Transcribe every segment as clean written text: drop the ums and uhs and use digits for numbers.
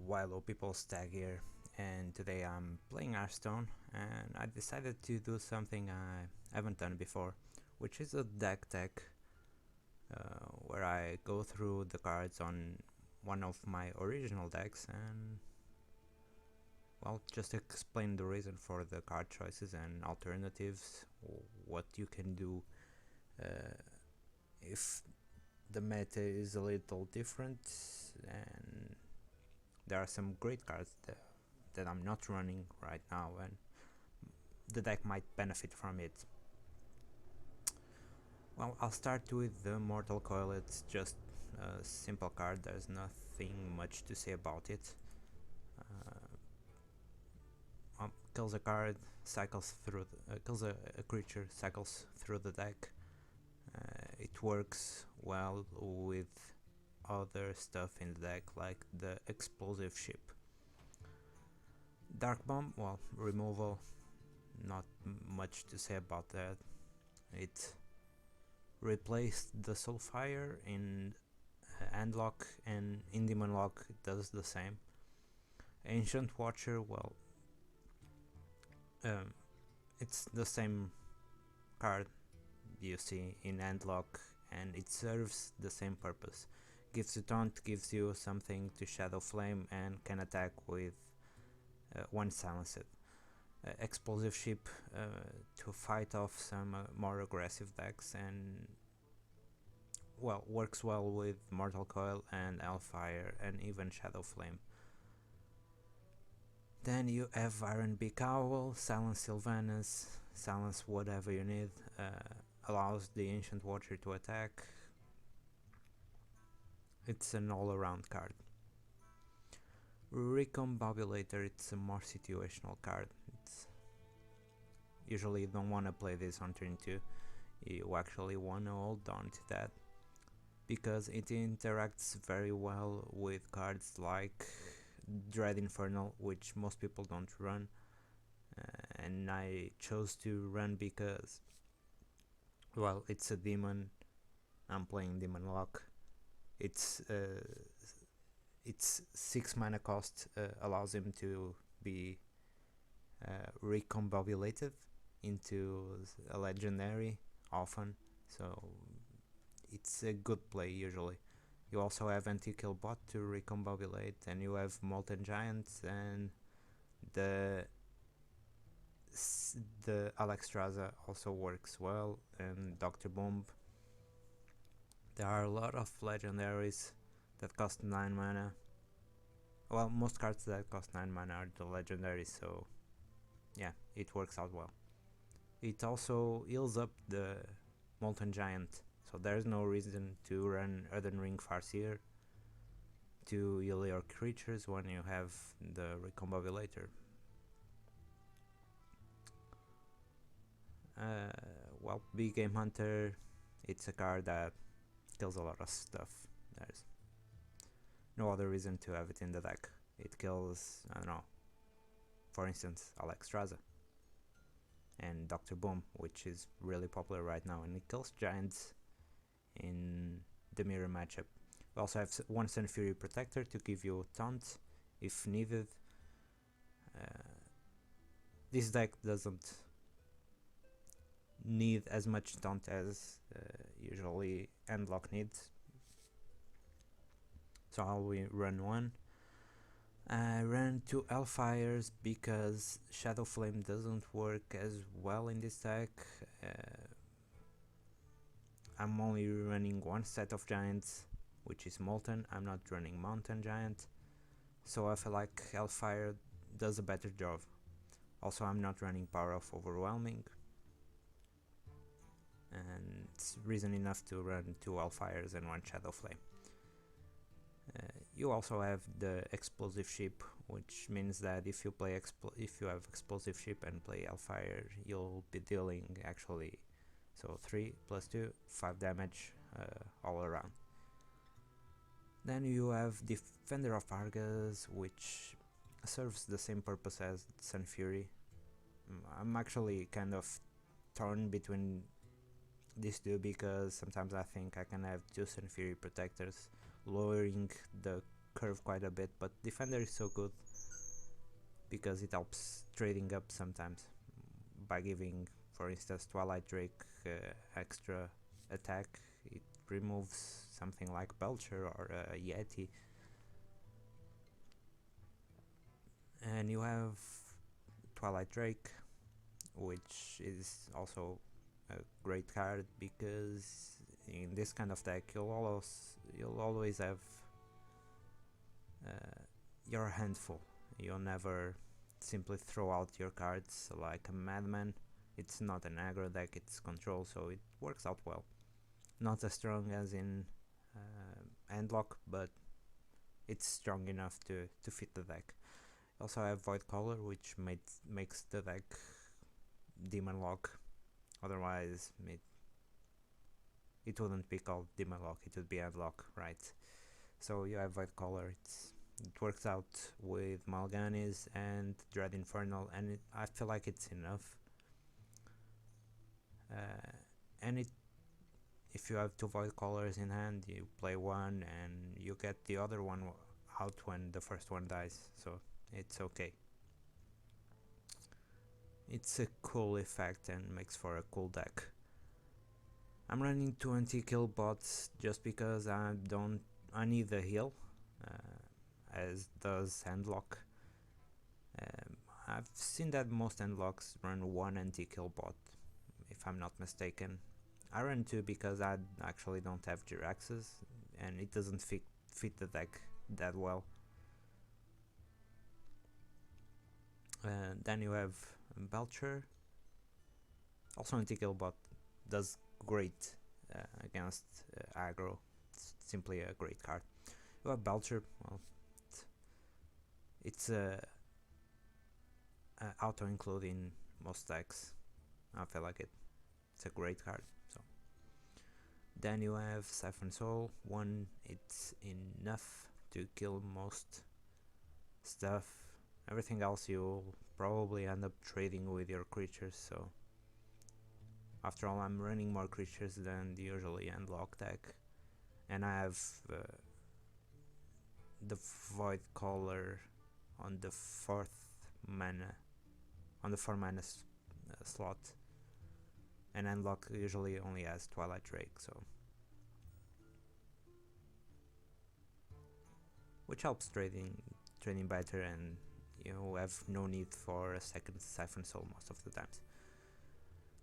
White-Stagg here, and today I'm playing Hearthstone, and I decided to do something I haven't done before, which is a deck tech, where I go through the cards on one of my original decks and, well, just explain the reason for the card choices and alternatives, what you can do if the meta is a little different, and there are some great cards that I'm not running right now, and the deck might benefit from it. Well, I'll start with the Mortal Coil. It's just a simple card, there's nothing much to say about it. Kills a card, cycles through kills a creature, cycles through the deck. It works well with other stuff in the deck, like the explosive ship. Dark Bomb, well, removal, not much to say about that. It replaced the Soulfire in Handlock, and in Demonlock it does the same. Ancient Watcher, well, it's the same card you see in Handlock, and it serves the same purpose. Gives you taunt, gives you something to Shadow Flame, and can attack with one silenced. Explosive Ship to fight off some more aggressive decks, and well, works well with Mortal Coil and Hellfire and even Shadow Flame. Then you have Iron Beak Owl, silence Sylvanas, silence whatever you need, allows the Ancient Watcher to attack. It's an all-around card. Recombobulator, it's a more situational card. Usually you don't want to play this on turn 2, you actually want to hold on to that, because it interacts very well with cards like Dread Infernal, which most people don't run, and I chose to run because, well, it's a demon. I'm playing Demonlock. It's 6 mana cost, allows him to be recombobulated into a legendary often, so it's a good play usually. You also have Anti-Kill Bot to recombobulate, and you have Molten Giant, and the Alexstrasza also works well, and Dr. Bomb. There are a lot of legendaries that cost 9 mana. Well, most cards that cost 9 mana are the legendaries, so yeah, it works out well. It also heals up the Molten Giant, so there's no reason to run Earthen Ring Farseer to heal your creatures when you have the Recombobulator. Well, Big Game Hunter, it's a card that kills a lot of stuff. There's no other reason to have it in the deck. It kills, I don't know, for instance, Alexstrasza and Dr. Boom, which is really popular right now, and it kills giants in the mirror matchup. We also have one Sun Fury Protector to give you taunt if needed. This deck doesn't need as much taunt as usually Handlock needs, so I'll run one. I ran 2 Hellfires because Shadow Flame doesn't work as well in this deck. I'm only running one set of giants, which is Molten. I'm not running Mountain Giant, so I feel like Hellfire does a better job. Also, I'm not running Power of Overwhelming, and it's reason enough to run 2 Hellfires and 1 Shadow Flame. You also have the Explosive Ship, which means that if you play if you have Explosive Ship and play Hellfire, you'll be dealing actually 3 plus 2, 5 damage all around. Then you have Defender of Argus, which serves the same purpose as Sun Fury. I'm actually kind of torn between these two, because sometimes I think I can have 2 Sun Fury Protectors, lowering the curve quite a bit, but Defender is so good because it helps trading up sometimes by giving, for instance, Twilight Drake extra attack. It removes something like Belcher or Yeti, and you have Twilight Drake, which is also a great card because in this kind of deck you'll always have your hand full. You'll never simply throw out your cards like a madman. It's not an aggro deck, it's control, so it works out well. Not as strong as in Endlock, but it's strong enough to fit the deck. Also I have Void Collar, which makes the deck Demonlock. Otherwise it wouldn't be called Demonlock, it would be Endlock, right? So you have Void Collar, it works out with Mal'Ganis and Dread Infernal, and I feel like it's enough. And if you have two Void Collars in hand, you play one and you get the other one out when the first one dies, so it's okay. It's a cool effect and makes for a cool deck. I'm running 20 kill bots just because I need the heal, as does Endlock. I've seen that most Endlocks run one anti-kill bot, if I'm not mistaken. I run two because I actually don't have Jiraxes and it doesn't fit the deck that well. Then you have Belcher, also anti-kill bot, does great against aggro. It's simply a great card. You have Belcher, well, it's auto include in most decks. I feel like it's a great card. So then you have Siphon Soul. One, it's enough to kill most stuff. Everything else you'll probably end up trading with your creatures, so after all I'm running more creatures than the usually Endlock deck, and I have the Void Collar on the 4th mana, on the 4 mana slot, and Endlock usually only has Twilight Drake, so which helps trading better, and you have no need for a second Siphon Soul most of the times.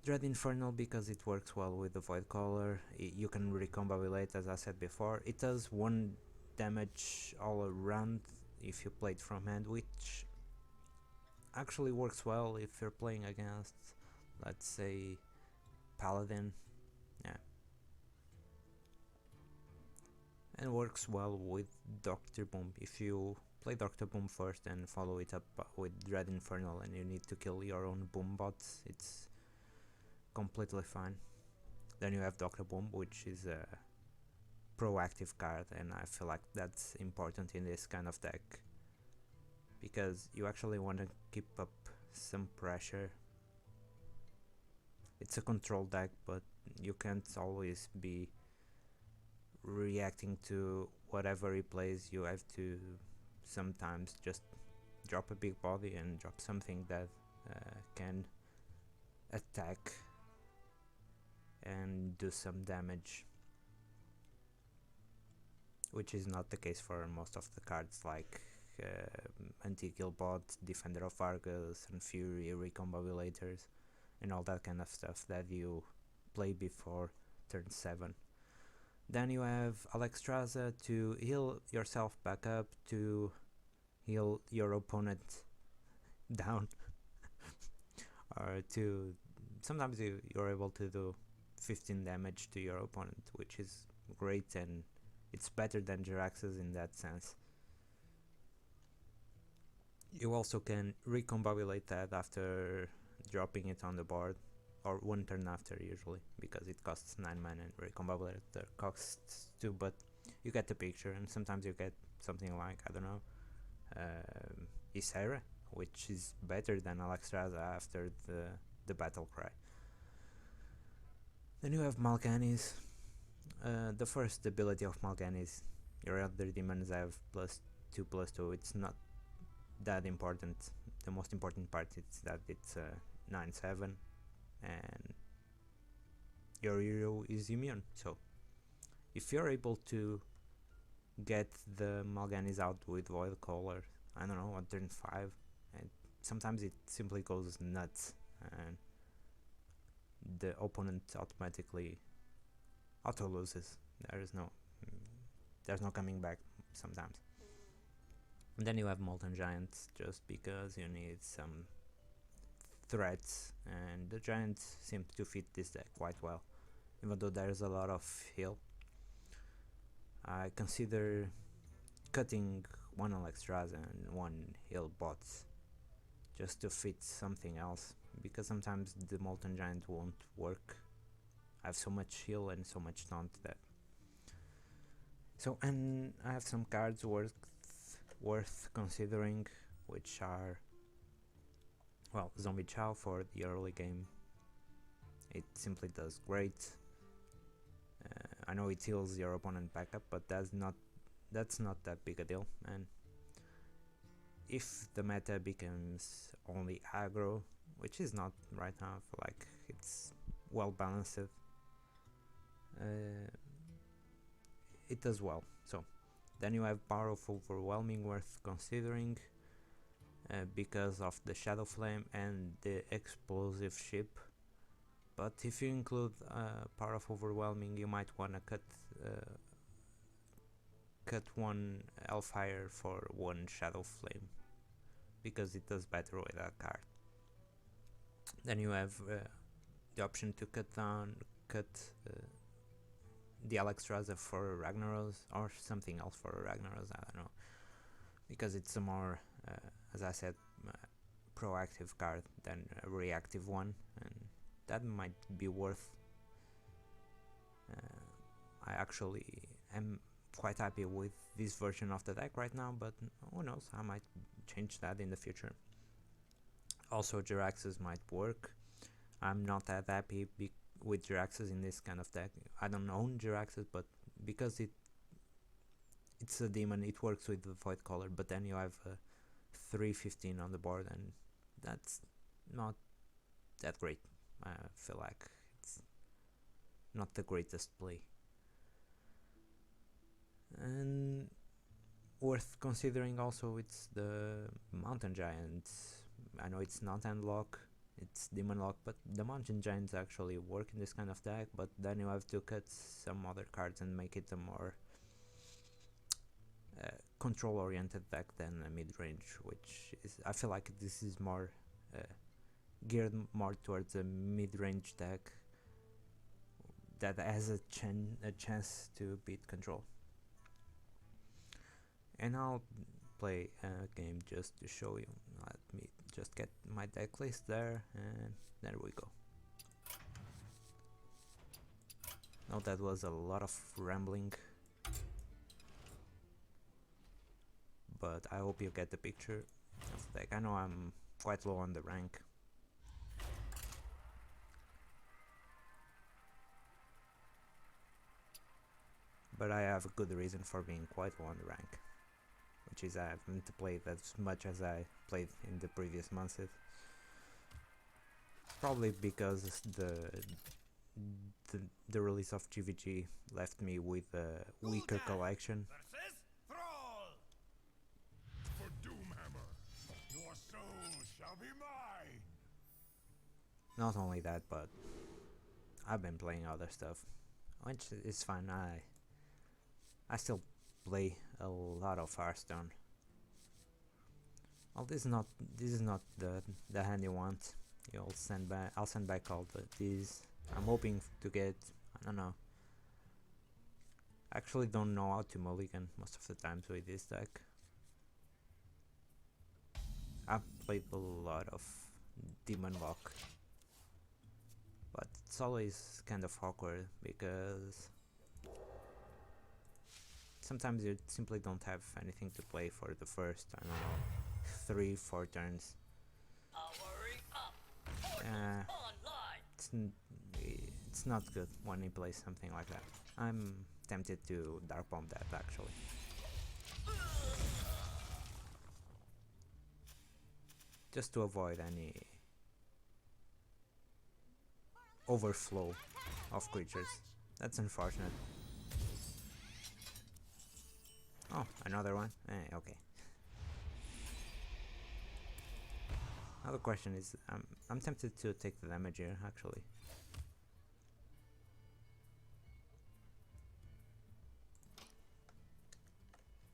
Dread Infernal because it works well with the Void Collar. You can recombobulate, as I said before. It does 1 damage all around if you play it from hand, which actually works well if you're playing against, let's say, Paladin. Yeah. And works well with Dr. Boom. If you play Dr. Boom first and follow it up with Dread Infernal and you need to kill your own Boom bots, it's completely fine. Then you have Dr. Boom, which is a proactive card, and I feel like that's important in this kind of deck because you actually want to keep up some pressure. It's a control deck, but you can't always be reacting to whatever he plays. You have to sometimes just drop a big body and drop something that can attack and do some damage, which is not the case for most of the cards like Anti-Kill Bot, Defender of Argus, and Fury, Recombobulators, and all that kind of stuff that you play before turn 7. Then you have Alexstrasza to heal yourself back up, to heal your opponent down, or to sometimes you're able to do 15 damage to your opponent, which is great, and it's better than Jiraxes in that sense. You also can recombobulate that after dropping it on the board, or 1 turn after usually, because it costs 9 mana and recombobulator costs 2, but you get the picture. And sometimes you get something like, I don't know, Ysera, which is better than Alexstrasza after the battle cry. Then you have Mal'Ganis. The first ability of Mal'Ganis Your other demons have +2/+2. It's not that important. The most important part is that it's 9/7 and your hero is immune. So if you're able to get the Malganis out with Void Collar, I don't know, on turn 5, and sometimes it simply goes nuts and the opponent automatically auto loses. There's no coming back sometimes. And then you have Molten Giants just because you need some threats, and the Giants seem to fit this deck quite well, even though there's a lot of heal. I consider cutting one Alexstrasza and one heal bots just to fit something else, because sometimes the Molten Giant won't work. I have so much heal and so much taunt that. So, and I have some cards worth considering, which are, well, Zombie Chow for the early game. It simply does great. I know it heals your opponent back up, but that's not that big a deal. And if the meta becomes only aggro, which is not right now, I feel like it's well balanced, it does well. So then you have Power of Overwhelming worth considering, because of the Shadow Flame and the Explosive Ship. But if you include Power of Overwhelming, you might wanna cut one Hellfire for one Shadow Flame, because it does better with that card. Then you have the option to cut the Alexstrasza for Ragnaros, or something else for Ragnaros, I don't know, because it's a more, as I said, proactive card than a reactive one, and that might be worth. I actually am quite happy with this version of the deck right now, but who knows, I might change that in the future. Also, Jiraxes might work. I'm not that happy with Jiraxes in this kind of deck. I don't own Jiraxes, but because it's a demon, it works with the Void Collar, but then you have 3/15 on the board, and that's not that great. I feel like it's not the greatest play. And worth considering also, it's the Mountain Giants. I know it's not Endlock, it's Demonlock, but the Mountain Giants actually work in this kind of deck, but then you have to cut some other cards and make it a more control-oriented deck than a mid-range, which is, I feel like this is more geared more towards a mid-range deck that has a chance to beat control. And I'll play a game just to show you. Let me just get my deck list there, and there we go. Now that was a lot of rambling, but I hope you get the picture of the deck. I know I'm quite low on the rank, but I have a good reason for being quite low on the rank, which is I haven't played as much as I played in the previous months. Probably because the release of GVG left me with a weaker collection. For Doomhammer, your soul shall be mine. Not only that, but I've been playing other stuff, which is fine. I still play a lot of Hearthstone. Well, this is not the hand you want. I'll send back all these. I'm hoping to get, I don't know. I actually don't know how to mulligan most of the times with this deck. I've played a lot of Demonlock, but it's always kind of awkward because sometimes you simply don't have anything to play for the first, I don't know, 3-4 turns. It's not good when you play something like that. I'm tempted to Dark Bomb that actually. Just to avoid any overflow of creatures. That's unfortunate. Oh, another one? Okay. Now the question is, I'm tempted to take the damage here, actually.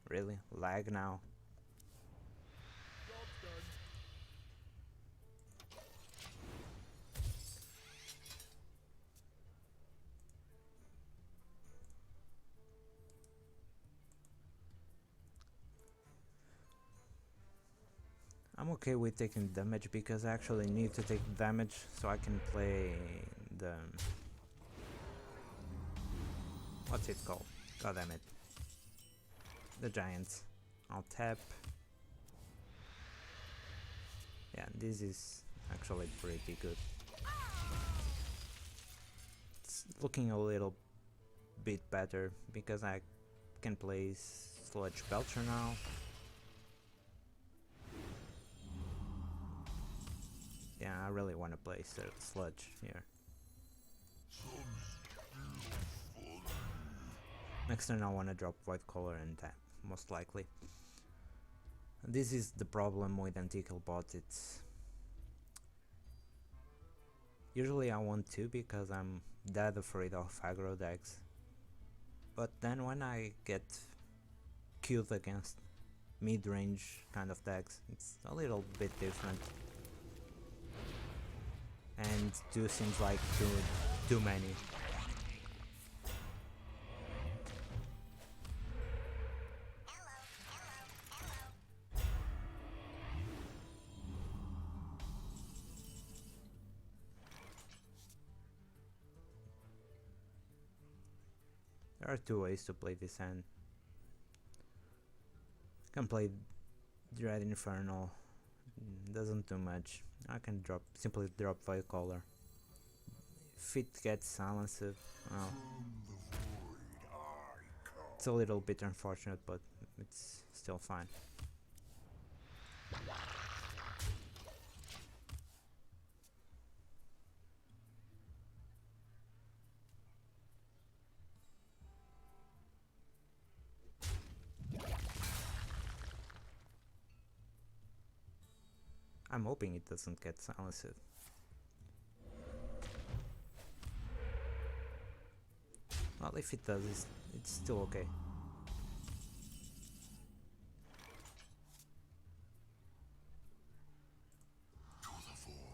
Really? Lag now? I'm okay with taking damage because I actually need to take damage so I can play the... What's it called? God damn it. The Giants. I'll tap. Yeah, this is actually pretty good. It's looking a little bit better because I can play Sludge Belcher now. Yeah, I really want to play Sludge here. Next turn I want to drop White Collar and tap, most likely. This is the problem with Antiqual Bot, it's... Usually I want to because I'm dead afraid of aggro decks. But then when I get killed against mid-range kind of decks, it's a little bit different. And 2 seems like too many. There are 2 ways to play this hand. I can play Dread Inferno, doesn't do much. I can simply drop White Collar. If it gets silenced, well, it's a little bit unfortunate, but it's still fine. I'm hoping it doesn't get silenced. Well, if it does, it's still okay.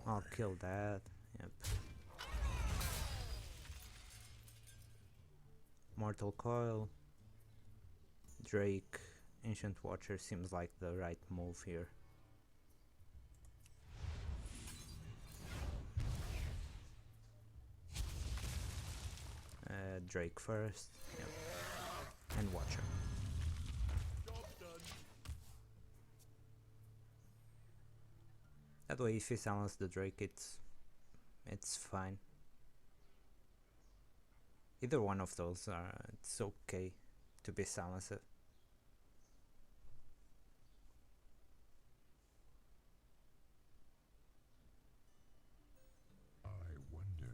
I'll kill that. Yep. Mortal Coil. Drake. Ancient Watcher seems like the right move here. Drake first. Yep. And Watcher. That way, if you silence the Drake, it's fine. Either one of those it's okay to be silenced. I wonder.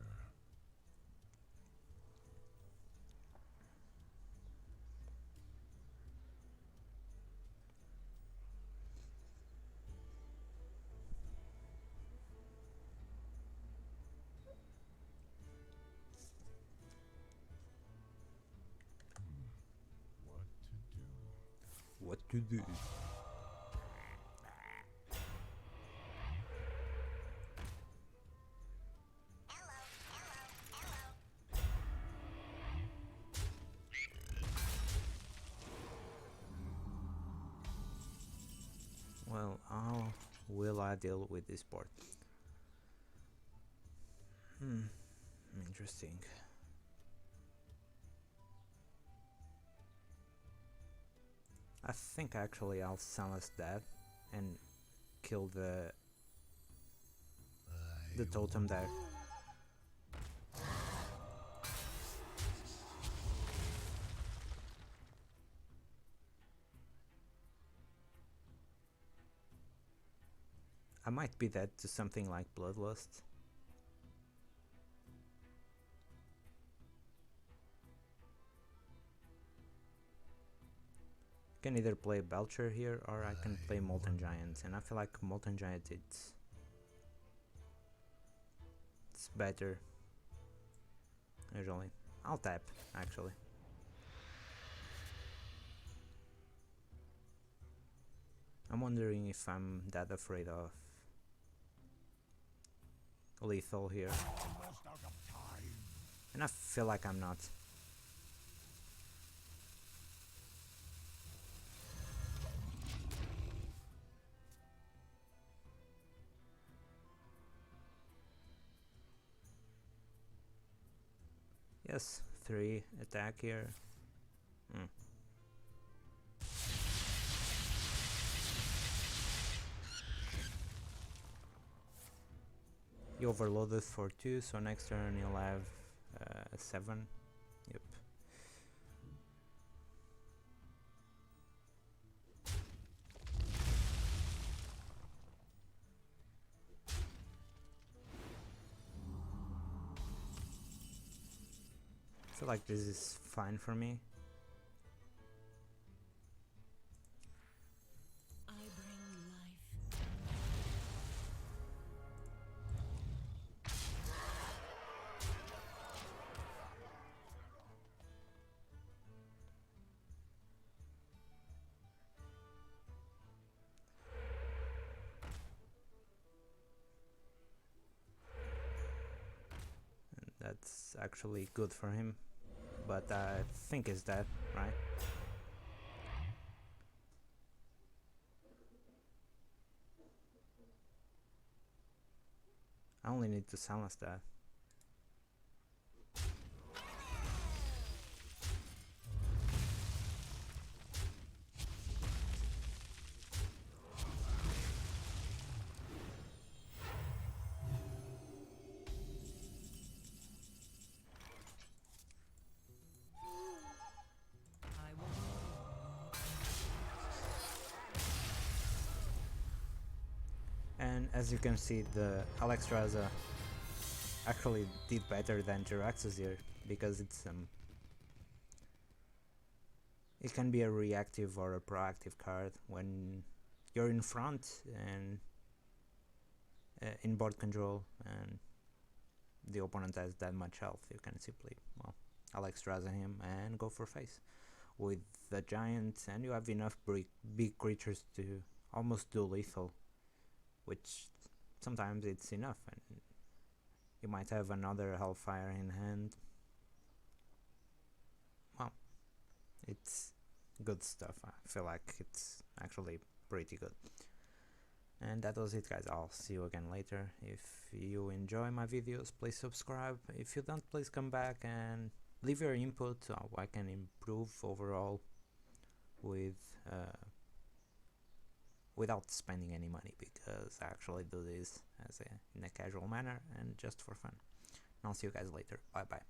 What to do? Well, how will I deal with this board? Interesting. I think actually I'll silence that and kill the totem there. I might be dead to something like Bloodlust. I can either play Belcher here or I can play Molten Giant, and I feel like Molten Giant it's better usually. I'll tap actually. I'm wondering if I'm that afraid of lethal here, Almost out of time. and I feel like I'm not. Yes, 3 attack here. You overloaded for 2, so next turn you'll have 7. Yep. I feel like this is fine for me. I bring life. That's actually good for him, but I think it's dead, right? I only need to silence that. I will. And as you can see, the Alexstrasza actually did better than Jirax's here, because it can be a reactive or a proactive card when you're in front and in board control and the opponent has that much health. You can simply, well, Alexstrasza him and go for face with the giant, and you have enough big creatures to almost do lethal, which sometimes it's enough, and you might have another Hellfire in hand. Well, it's good stuff. I feel like it's actually pretty good. And that was it, guys. I'll see you again later. If you enjoy my videos, please subscribe. If you don't, please come back and leave your input on how I can improve overall with without spending any money, because I actually do this in a casual manner and just for fun. And I'll see you guys later. Bye bye.